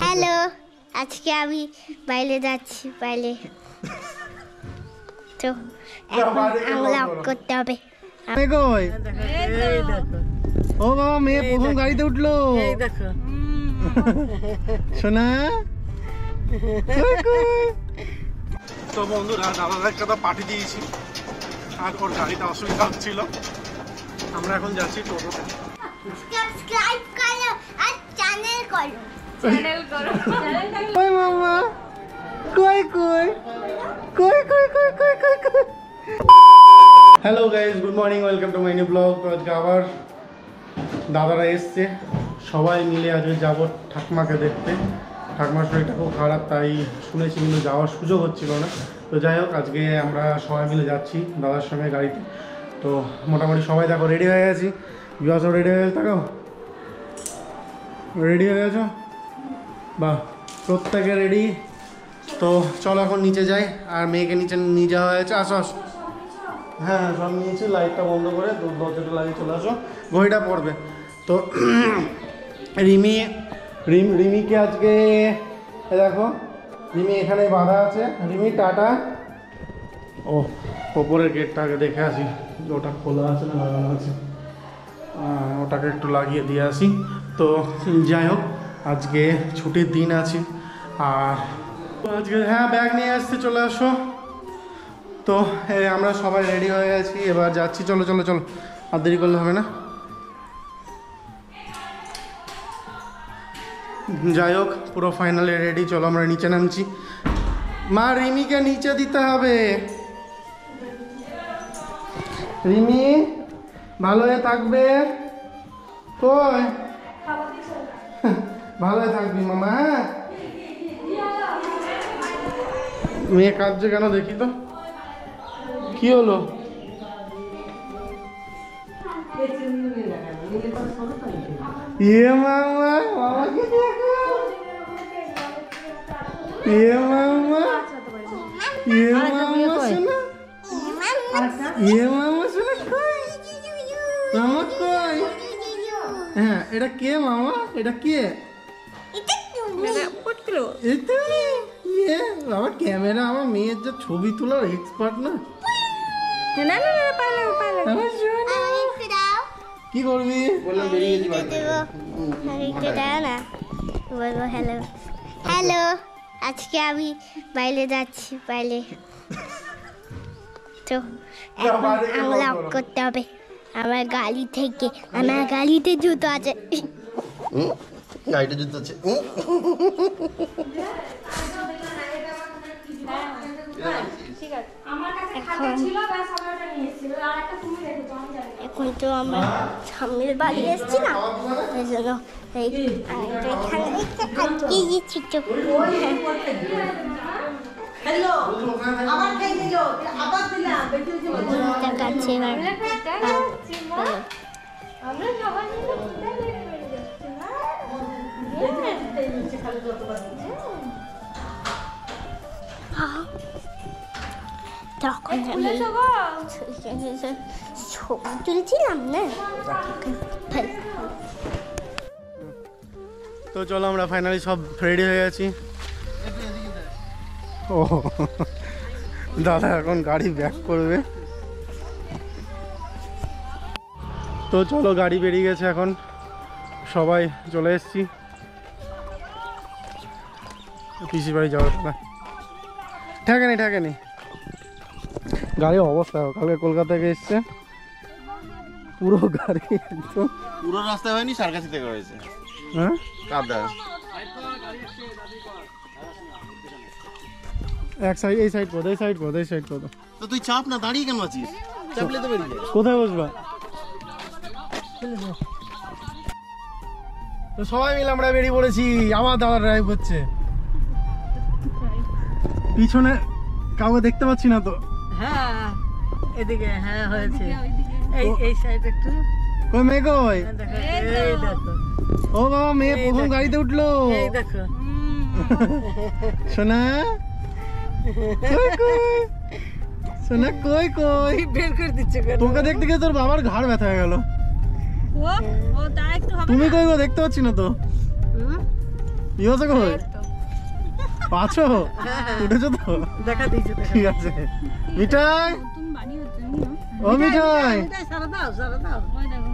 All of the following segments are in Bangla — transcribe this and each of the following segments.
হ্যালো, আজকে আমি বাইরে যাচ্ছি। বাইরে তো আঙুল করতে হবে। ও বাবা, মেয়ে প্রথম গাড়িতে উঠলো। শোনা তো বন্ধুরা, দাদার একটা পাঠিয়ে দিয়েছি, আর ওর গাড়িতে অসুবিধা হচ্ছিল। আমরা এখন যাচ্ছি টোটোতে। সাবস্ক্রাইব করো আর চ্যানেল করো। ওই মামা, কই কই কই কই কই কই কই কই। Hello guys, good morning, welcome to my new blog. তো আজকে আবার দাদারা এসছে, সবাই মিলে আজকে যাবো ঠাকুমাকে দেখতে। ঠাকুমার শরীরটা খুব খারাপ, তাই শুনেছি, কিন্তু যাওয়ার সুযোগ হচ্ছিল না। তো যাই হোক, আজকে আমরা সবাই মিলে যাচ্ছি দাদার সঙ্গে গাড়িতে। তো মোটামুটি সবাই দেখো রেডি হয়ে গেছি। বিবাহ সব রেডি হয়ে গেছে, দেখো রেডি হয়ে গেছো? বাহ, প্রত্যেকে রেডি। তো চলো এখন নিচে যাই, আর মেয়েকে নিচে নিয়ে যাওয়া হয়েছে। আসো আসো। হ্যাঁ সব নিয়েছি, লাইটটা বন্ধ করে দরজাটা লাগিয়ে চলে আসো, ঘড়িটা পড়বে। তো রিমিকে আজকে দেখো, রিমি এখানে বাঁধা আছে। রিমি টাটা। ও ওপরের গেটটা আগে দেখে আসি, ওটা খোলা আছে না লাগানো আছে, ওটাকে একটু লাগিয়ে দিয়ে আসি। তো যাই হোক, আজকে ছুটির দিন আছে, আর আজকে হ্যাঁ ব্যাগ নিয়ে আসতে চলে আসো। তো আমরা সবাই রেডি হয়ে গেছি, এবার যাচ্ছি। চলো চলো চলো, আর দেরি করলে হবে না। যাই হোক, পুরো ফাইনালি রেডি। চলো আমরা নিচে নামছি। মা, রিমিকে নিচে দিতে হবে। রিমি ভালো হয়ে থাকবে, কই ভালো হয়ে থাকবি মামা। হ্যাঁ, মেয়ে কাঁদছে কেন দেখি তো, কি হলো? মামা, মামাকে দেখো। মামা, মামা শোনা, মামা শোনা, কই মামা কই? হ্যাঁ, এটা কে মামা? এটা কে? বাবা, ক্যামেরা আমার মেয়ের যা ছবি তোলার এক্সপার্ট না। কি করবি? বললাম বেরিয়ে গেছি। বলবো হ্যালো হ্যালো, আজকে আমি বাইরে যাচ্ছি। বাইরে তো আঙুল করতে হবে আমার গাড়ি থেকে। আমার গাড়িতে জুতো আছে। গাড়িতে জুতো আছে। এখন তো আমরা সামনের বাড়ি এসছি না, ওই জন্য তখন ছবি তুলছিলাম না। তো চলো, আমরা ফাইনালি সব রেডি হয়ে গেছি। ও দাদা এখন গাড়ি ব্যাক করবে। তো চলো, গাড়ি বেরিয়ে গেছে, এখন সবাই চলে এসেছি পিসির বাড়ি যাওয়ার না। ঠেকেনি ঠেকেনি, গাড়ির অবস্থা কালকে কলকাতা থেকে এসছে, পুরো গাড়ি একদম। পুরো রাস্তা হয়নি, সার্কাসি থেকে হয়েছে। হ্যাঁ, কাদা এক সাইড, এই সাইড কর, এই সাইড কর, এই সাইড কর। তো তুই চাপ না, দাঁড়িয়ে কেন আছিস? চাপলে তো বেরিয়ে যাবে। কোথায় বসবা? তো সবাই মিলে আমরা বেরিয়ে পড়েছি। আবার দাদা ড্রাইভ করছে, পিছনে কাউকে দেখতে পাচ্ছি না তো। হ্যাঁ এদিকে, হ্যাঁ হয়েছে। এই সাইড একটু। কই মেয়ে কই? এই দেখো। ও বাবা, মেয়ে প্রথম গাড়িতে উঠলো। এই দেখো শোনা, সোনা কই কই বের করে দিচ্ছে কেন? তোকে দেখতে গিয়ে তোর বাবার ঘাড় ব্যথা হয়ে গেল। ও তা একটু হবে। তুমি কই গো, দেখতে পাচ্ছি না তো। কি হচ্ছে কই? আছো? উঠেছো তো? দেখা দিয়েছে দেখা। ঠিক আছে। মিঠাই, ও মিঠাই, সারা দাও সারা দাও। ওই দেখো।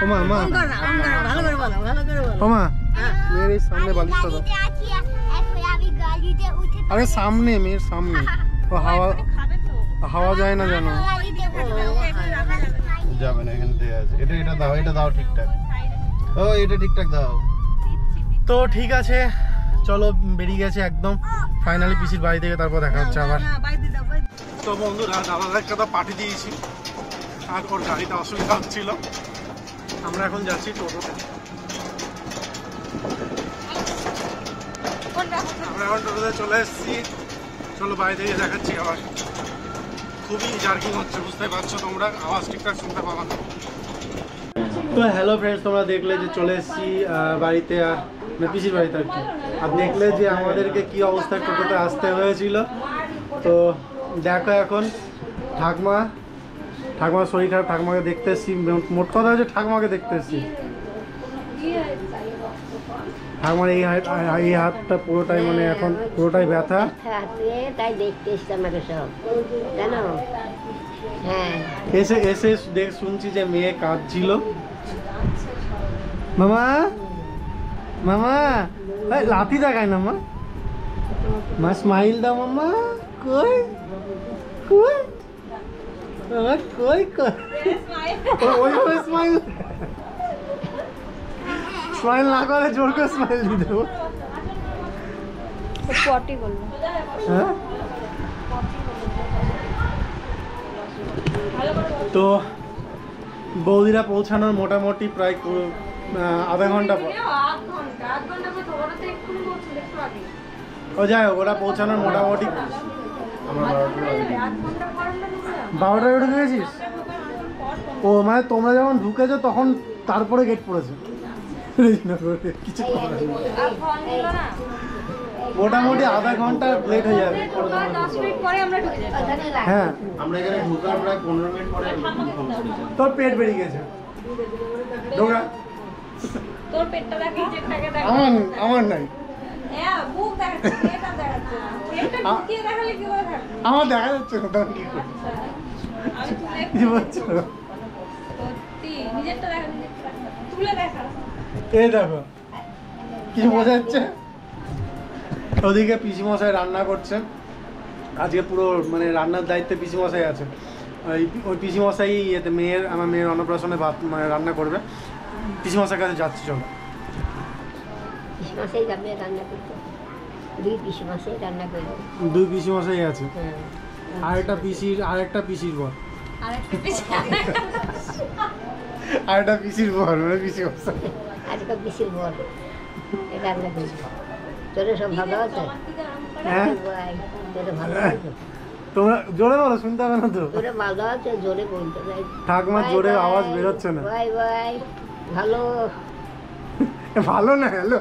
ও মা মা, ভালো করে বলো ভালো করে বলো। ও মা, মেয়ের এই সামনে বালিশটা দাও। আরে সামনে, মেয়ের সামনে। ও হাওয়া হাওয়া যায় না জানো। যাবে না, এখান থেকে আছে। এটা দাও, এটা দাও ঠিকঠাক। ও এটা ঠিকঠাক দাও। তো ঠিক আছে, চলো বেরিয়ে গেছে একদম ফাইনালি পিসির বাড়ি থেকে। তারপর দেখা হচ্ছে আবার। তো বন্ধুরা, দাদার কথা পাঠিয়ে দিয়েছি, আর ওর গাড়িতে অসুবিধা হচ্ছিল। আমরা এখন যাচ্ছি টোটোতে। আমরা এখন টোটোতে চলে এসেছি। চলো বাড়ি থেকে দেখাচ্ছি আবার। খুবই জার্কিং হচ্ছে, বুঝতে পারছো তোমরা, আওয়াজ ঠিকঠাক শুনতে পাবা না। তো হ্যালো ফ্রেন্ডস, তোমরা দেখলে যে চলে এসেছি বাড়িতে, আর পিসির বাড়িতে আর কি। আর দেখলে যে আমাদেরকে কি অবস্থায় টোটোতে আসতে হয়েছিল। তো দেখো এখন ঠাকুমার শরীর খারাপ, ঠাকুমাকে দেখতে এসেছি। মোট কথা হচ্ছে ঠাকুমাকে দেখতে এসেছি। ঠাকুমার এই হাতটা পুরোটাই মানে এখন পুরোটাই ব্যথা। তাই দেখতে এসছে আমাকে সব জানো। হ্যাঁ, এসে এসে শুনছি যে মেয়ে কাঁদছিল। মামা মামা, লাথি দেখায় না মা। মা স্মাইল দাও মামা। কই কই মামা, কই কই ওই স্মাইল। স্মাইল না করে জোর করে স্মাইল দিয়ে দেবো। পটি বলবো। হ্যাঁ, তো বৌদিরা পৌঁছানোর মোটামুটি প্রায় আধা ঘন্টা পর। ও যাই হোক, ওরা পৌঁছানোর মোটামুটি 12টায় উঠে গেছিস। ও মানে তোমরা যখন ঢুকেছো তখন তারপরে গেট পড়েছে। কিছু মোটামুটি আধা ঘন্টা লেট হয়ে যাবে। হ্যাঁ, আমরা এখানে ঢুকার প্রায় 15 মিনিট পরে তোর পেট বেরিয়ে গেছে। ঢোকা তোর পেটটা দেখি যেটাকে দেখ। আমার নাই, হ্যাঁ মুখ দেখাচ্ছে, এটা দেখাচ্ছে না। পেটটা ঢুকিয়ে দেখালে কি করে থাকবে? আমার দেখা যাচ্ছে না, তখন কি করি? আমি তুলে কি বলছো? সত্যি নিজেরটা দেখা, তুলে দেখা। এই দেখো, কিছু বোঝা যাচ্ছে? ওদিকে পিসিমশাই রান্না করছে আজকে, পুরো মানে রান্নার দায়িত্বে পিসিমশাই আছে। ওই পিসিমশাই আমার মেয়ের অন্নপ্রাশনে ভাত মানে রান্না করবে। পিসিমশাইয়ের কাছে যাচ্ছি, চলো। পিসমশাই যাবে রান্না করতে, দুই পিসমশাই রান্না করবে। দুই পিসিমশাই আছে, আরেকটা পিসির বর, আরেকটা পিসির বর মানে পিসিমশাই। আজকে পিসির বর রান্না করবে। তোরা সব ভালো আছে? হ্যাঁ, তোরা ভালো আছে? তোমরা জোরে বলো, শুনতে হবে না তো। তোরা ভালো আছে? জোরে বলতে চাই। ঠাকুমার জোরে আওয়াজ বেরোচ্ছে না। Bye bye. ভালো ভালো না, হ্যালো।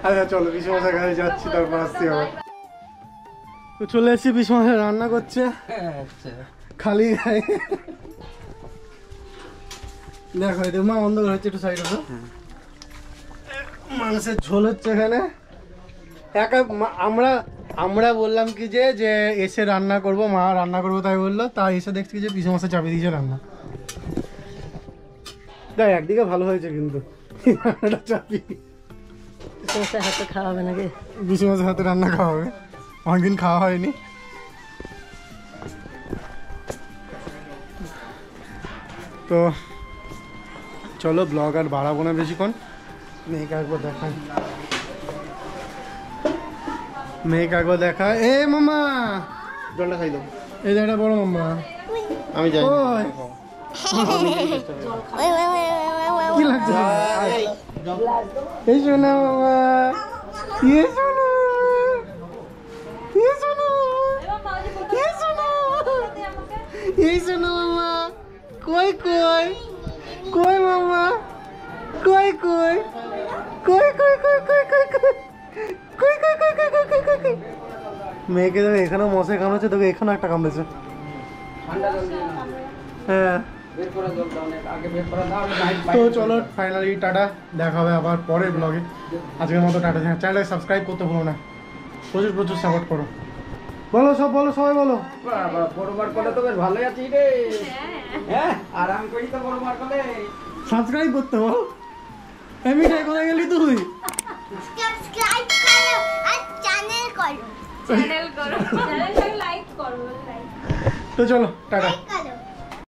আচ্ছা চলো, পিসিমশাইয়ের কাছে যাচ্ছি, তারপর আসছি আবার। তো চলে এসেছি, পিসিমশাই রান্না করছে খালি গায়ে। দেখো এই মা অন্ধ হচ্ছে, একটু সাইড হতো। মাংসের ঝোল হচ্ছে এখানে। আমরা বললাম কি যে এসে রান্না করব, মা রান্না করবো তাই বললো। তাই এসে দেখছি যে পিসিমশাই চাপিয়ে দিয়েছে রান্না। তাই একদিকে ভালো হয়েছে, কিন্তু পিসমশাই হাতে খাওয়াবে নাকি? পিসিমশাই হাতে রান্না খাওয়া হবে, অনেকদিন খাওয়া হয়নি। তো চলো, ব্লগ আর বাড়াবো না বেশিক্ষণ। মেয়েকে একবার দেখা। এ মামা, জলটা খাই দাও। এই জায়গাটা বড় মামা। আমি যাই। ওই কি লাগছে? এই শোনা মামা, ইয়ে শোনো, ইয়ে শোনো, ইয়ে শোনো, এই শোনো মামা। কই কই কই মামা, কই কই কই কই কই কই কই কই কই কই কই কই কই কই কই কই মেয়েকে দেখো এখানেও মশাই কামড়েছে, দেখো এখানেও একটা কামড়েছে। হ্যাঁ তো চলো ফাইনালি টাটা, দেখা হবে আবার পরের ব্লগে। আজকের মতো টাটা। চ্যানেলটাকে সাবস্ক্রাইব করতে ভুলো না, প্রচুর প্রচুর সাপোর্ট করো। বলো সব বলো, সবাই বলো। সাবস্ক্রাইব করতে বল। এমনিটাই কোথায় গেলি তুই? সাবস্ক্রাইব করো আর চ্যানেল করো, তো চলো টাটা।